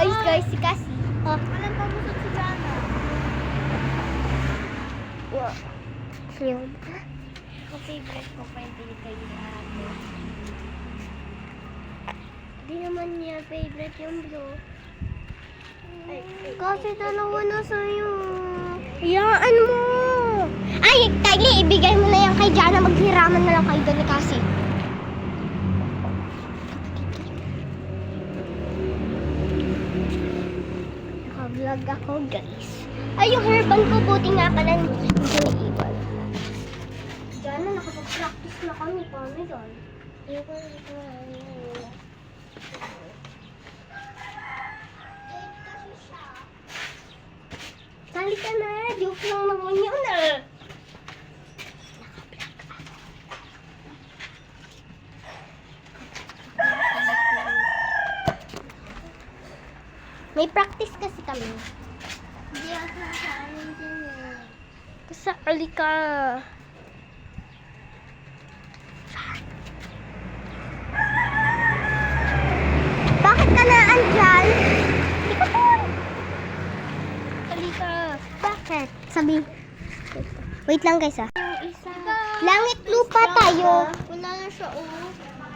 Guys, si Cassie. Oh. Walang pagusot si Jana. Yeah. Yun. Ang favorite ko pa yung pinitay ni ate. Di naman niya favorite yung blue. Kasi dalawa na sa'yo. Hayaan mo. Ay, Kylie, ibigay mo na yan kay Jana. Maghiraman na lang kayo doon ni Cassie. Naka-vlog ako, guys. Ay, yung hairband ko, buti nga pala hindi naiwan. Jana, nakapag-practice na kami. Paano yun? Sali ka na, joke lang naman yun ah. May practice kasi kami. Hindi ako sa amin din eh. Kasali ka. Bakit ka na andyan? Ikaw po. Kasali ka. Bakit? Sabi. Wait lang guys ah. Yung isa. Langit lupa tayo. Wala na siya oh.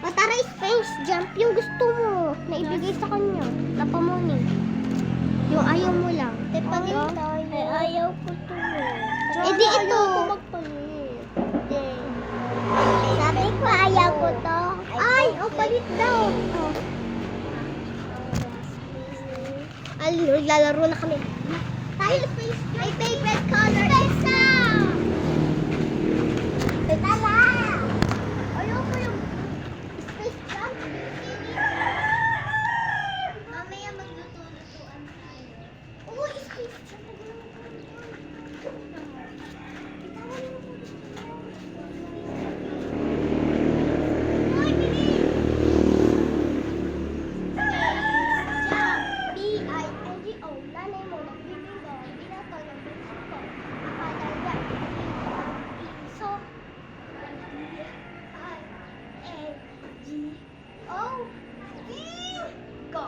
Tara, space jump yung gusto mo na ibigay sa kanya. Napamoni. Yung ayaw mo lang. Eh, palit tayo. Eh, ayaw ko to. Eh, di ito. Ayaw ko magpalit. Sabi ko ayaw ko to. Ay, palit daw. Ay, lalaro na kami. Tayo, space jump. My favorite color is now. Tara. Ayaw ko yung space jump. Mamaya magluto-lutuan tayo. Oh, space jump. Hoy, bilis! B-I-N-G-O. Nanay mo, nagbibingo. Binato ng bunso ko. Akala niya, iso. I-N-G-O. Go!